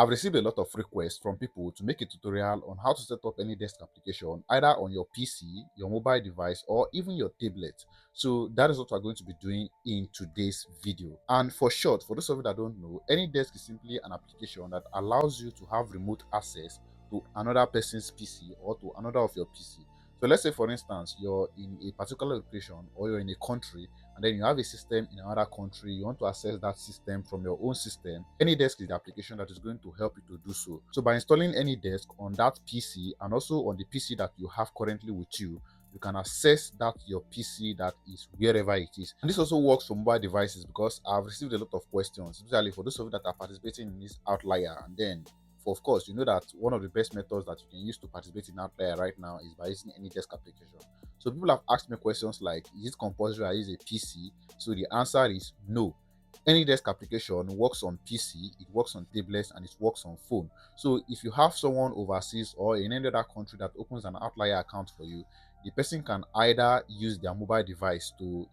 I've received a lot of requests from people to make a tutorial on how to set up Anydesk application either on your PC, your mobile device, or even your tablet. So that is what we're going to be doing in today's video. And for short, for those of you that don't know, Anydesk is simply an application that allows you to have remote access to another person's PC or to another of your PC. So let's say, for instance, you're in a particular location or you're in a country and then you have a system in another country, you want to access that system from your own system. Anydesk is the application that is going to help you to do so. So by installing Anydesk on that PC and also on the PC that you have currently with you, you can access that your PC that is wherever it is. And this also works for mobile devices because I've received a lot of questions, especially for those of you that are participating in this Outlier. And then, for of course, you know that one of the best methods that you can use to participate in Outlier right now is by using Anydesk application. So people have asked me questions like, is it compulsory I use a PC? So the answer is no. Anydesk application works on PC, it works on tablets, and it works on phone. So if you have someone overseas or in any other country that opens an Outlier account for you, the person can either use their mobile device to,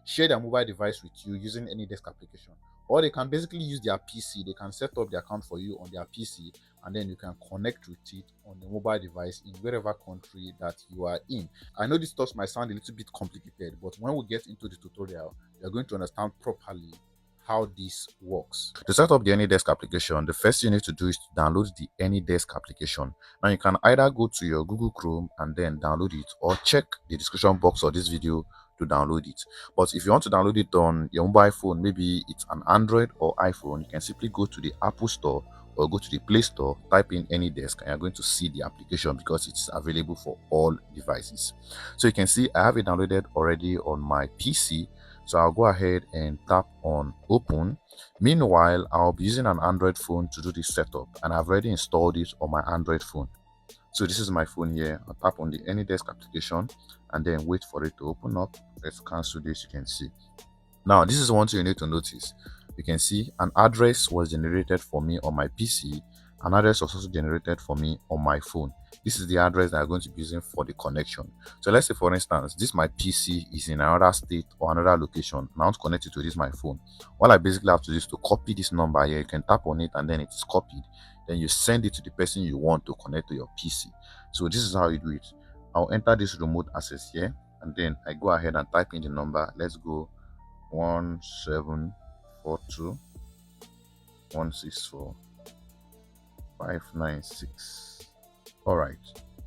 share their mobile device with you using Anydesk application, or they can basically use their PC. They can set up the account for you on their PC, and then you can connect with it on the mobile device in wherever country that you are in. I know this stuff might sound a little bit complicated, but when we get into the tutorial, you're going to understand properly how this works. To set up the Anydesk application, the first thing you need to do is to download the Anydesk application. Now you can either go to your Google Chrome and then download it, or check the description box of this video to download it. But if you want to download it on your mobile phone, maybe it's an Android or iPhone, you can simply go to the Apple Store or go to the Play Store, type in Anydesk, and you're going to see the application because it's available for all devices. So you can see I have it downloaded already on my PC. So I'll go ahead and tap on open. Meanwhile, I'll be using an Android phone to do this setup, and I've already installed it on my Android phone. So this is my phone here. I'll tap on the Anydesk application and then wait for it to open up. Let's cancel this. You can see. Now, this is one thing you need to notice. You can see an address was generated for me on my PC. An address was also generated for me on my phone. This is the address that I'm going to be using for the connection. So let's say, for instance, this my PC is in another state or another location, and I want to connect it to this my phone. All I basically have to do is to copy this number here. You can tap on it and then it is copied. Then you send it to the person you want to connect to your PC. So this is how you do it. I'll enter this remote access here, and then I go ahead and type in the number. Let's go 1742164596. All right,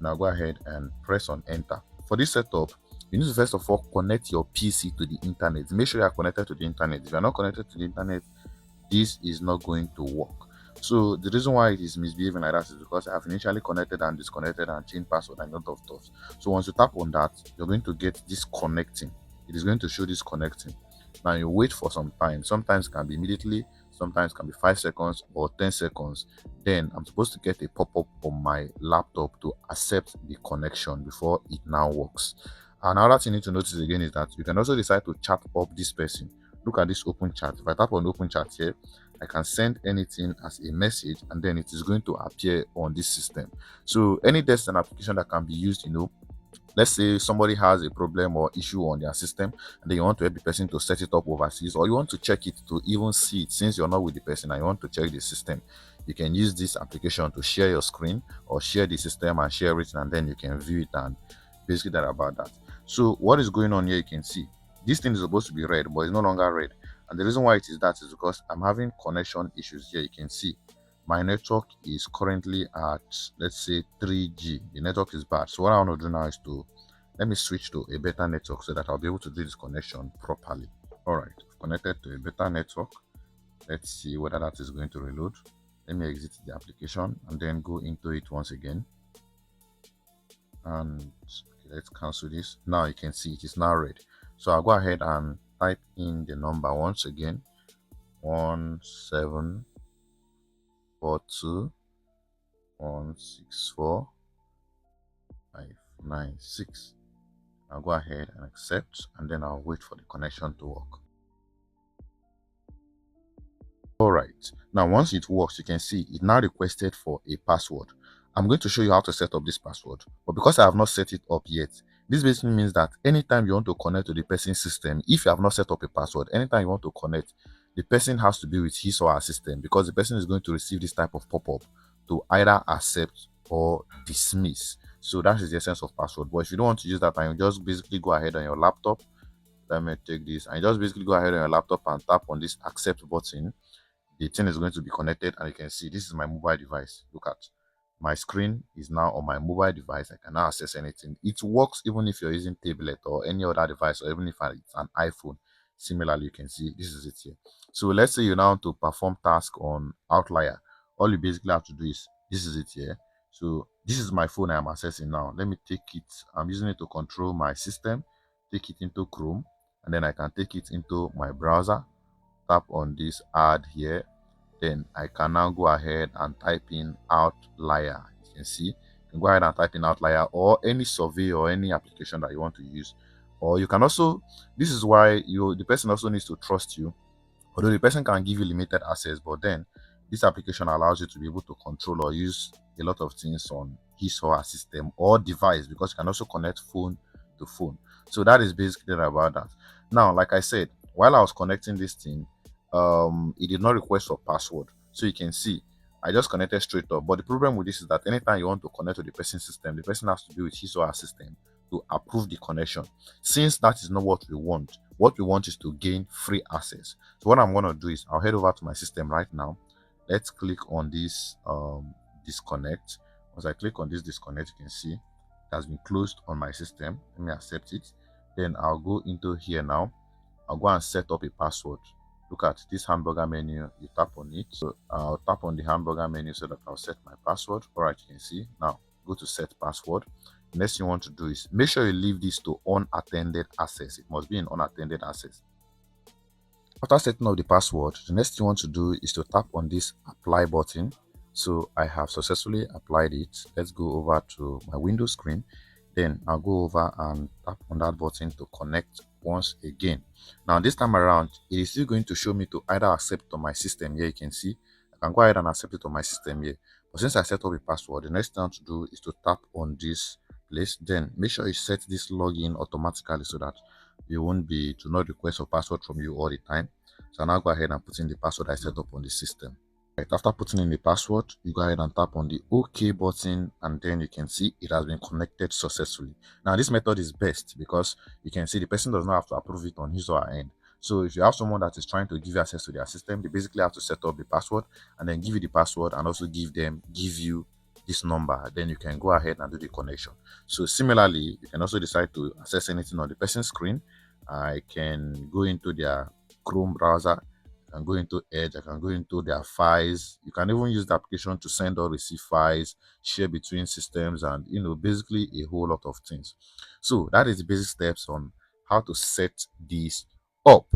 now go ahead and press on enter. For this setup, you need to first of all connect your PC to the internet. Make sure you are connected to the internet. If you are not connected to the internet, this is not going to work. So the reason why it is misbehaving like that is because I have initially connected and disconnected and changed password and a lot of stuff. So once you tap on that, you're going to get this connecting. It is going to show this connecting. Now you wait for some time. Sometimes it can be immediately, sometimes it can be 5 seconds or 10 seconds. Then I'm supposed to get a pop-up on my laptop to accept the connection before it now works. Another thing you need to notice again is that you can also decide to chat up this person. Look at this open chat. If I tap on open chat here, I can send anything as a message and then it is going to appear on this system. So Anydesk is an application that can be used, let's say somebody has a problem or issue on their system and then you want to help the person to set it up overseas, or you want to check it to even see it since you're not with the person and you want to check the system. You can use this application to share your screen or share the system and share it, and then you can view it, and basically that about that. So what is going on here, you can see this thing is supposed to be red but it's no longer red, and the reason why it is that is because I'm having connection issues here. You can see my network is currently at, let's say, 3G. The network is bad. So what I want to do now is to let me switch to a better network so that I'll be able to do this connection properly. All right, I've connected to a better network. Let's see whether that is going to reload. Let me exit the application and then go into it once again. And okay, let's cancel this. Now you can see it is now red. So I'll go ahead and type in the number once again. 1742164596. I'll go ahead and accept, and then I'll wait for the connection to work. All right, now once it works, you can see it now requested for a password. I'm going to show you how to set up this password, but because I have not set it up yet, this basically means that anytime you want to connect to the person's system, if you have not set up a password, anytime you want to connect, the person has to be with his or her system, because the person is going to receive this type of pop-up to either accept or dismiss. So that is the essence of password. But if you don't want to use that, and you just basically go ahead on your laptop, let me take this, and you just basically go ahead on your laptop and tap on this accept button. The thing is going to be connected, and you can see this is my mobile device. Look at my screen is now on my mobile device. I can now access anything. It works even if you're using tablet or any other device, or even if it's an iPhone. Similarly, you can see this is it here. So let's say you now want to perform task on Outlier. All you basically have to do is, this is it here. So this is my phone I am accessing now. Let me take it. I'm using it to control my system. Take it into Chrome, and then I can take it into my browser. Tap on this add here, then I can now go ahead and type in Outlier. You can see, you can go ahead and type in Outlier, or any survey or any application that you want to use. Or you can also, this is why the person also needs to trust you. Although the person can give you limited access, but then this application allows you to be able to control or use a lot of things on his or her system or device, because you can also connect phone to phone. So that is basically about that. Now, like I said, while I was connecting this thing, it did not request for password. So you can see I just connected straight up. But the problem with this is that anytime you want to connect to the person's system, the person has to be with his or her system to approve the connection. Since that is not what we want is to gain free access. So what I'm going to do is I'll head over to my system right now. Let's click on this disconnect. Once I click on this disconnect, you can see it has been closed on my system. Let me accept it. Then I'll go into here now. I'll go and set up a password. Look at this hamburger menu. You tap on it. So I'll tap on the hamburger menu so that I'll set my password. All right, you can see now. Go to set password. The next thing you want to do is make sure you leave this to unattended access. It must be in unattended access. After setting up the password, the next thing you want to do is to tap on this apply button. So I have successfully applied it. Let's go over to my Windows screen. Then I'll go over and tap on that button to connect once again. Now this time around, it is still going to show me to either accept on my system here. You can see I can go ahead and accept it on my system here. But since I set up a password, the next thing to do is to tap on this place. Then make sure you set this login automatically so that you won't be to not request a password from you all the time. So now go ahead and put in the password I set up on the system. Right, after putting in the password, you go ahead and tap on the OK button, and then you can see it has been connected successfully. Now this method is best because you can see the person does not have to approve it on his or her end. So if you have someone that is trying to give you access to their system, they basically have to set up the password and then give you the password, and also give you this number. Then you can go ahead and do the connection. So similarly, you can also decide to access anything on the person's screen. I can go into their Chrome browser, I can go into Edge, I can go into their files. You can even use the application to send or receive files, share between systems, and basically a whole lot of things. So that is the basic steps on how to set this up.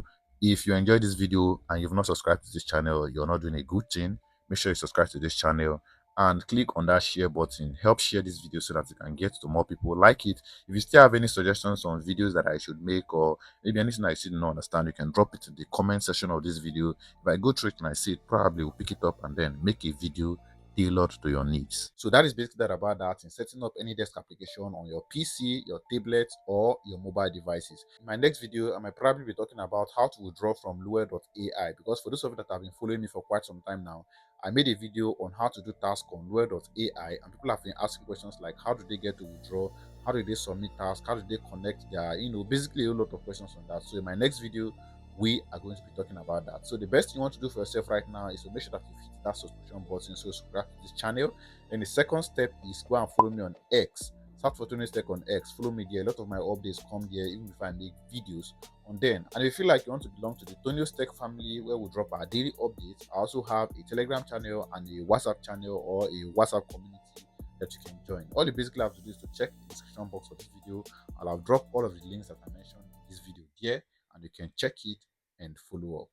If you enjoyed this video and you've not subscribed to this channel, you're not doing a good thing. Make sure you subscribe to this channel and click on that share button. Help share this video so that it can get to more people. Like it. If you still have any suggestions on videos that I should make, or maybe anything I still don't understand, you can drop it in the comment section of this video. If I go through it and I see it, probably will pick it up and then make a video tailored to your needs. So that is basically that about that in setting up Anydesk application on your PC, your tablet, or your mobile devices. In my next video, I might probably be talking about how to withdraw from Lua.ai, because for those of you that have been following me for quite some time now, I made a video on how to do tasks on Lua.ai, and people have been asking questions like how do they get to withdraw, how do they submit tasks, how do they connect their, basically a lot of questions on that. So in my next video, we are going to be talking about that. So the best thing you want to do for yourself right now is to make sure that you hit that subscription button, so subscribe to this channel. Then the second step is go and follow me on X. Start for Tony's Tech on X. Follow me there. A lot of my updates come there, even if I make videos on them. And if you feel like you want to belong to the Tony's Tech family, where we drop our daily updates, I also have a Telegram channel and a WhatsApp channel, or a WhatsApp community that you can join. All you basically have to do is to check the description box of this video. I'll have dropped all of the links that I mentioned in this video there, and you can check it and follow up.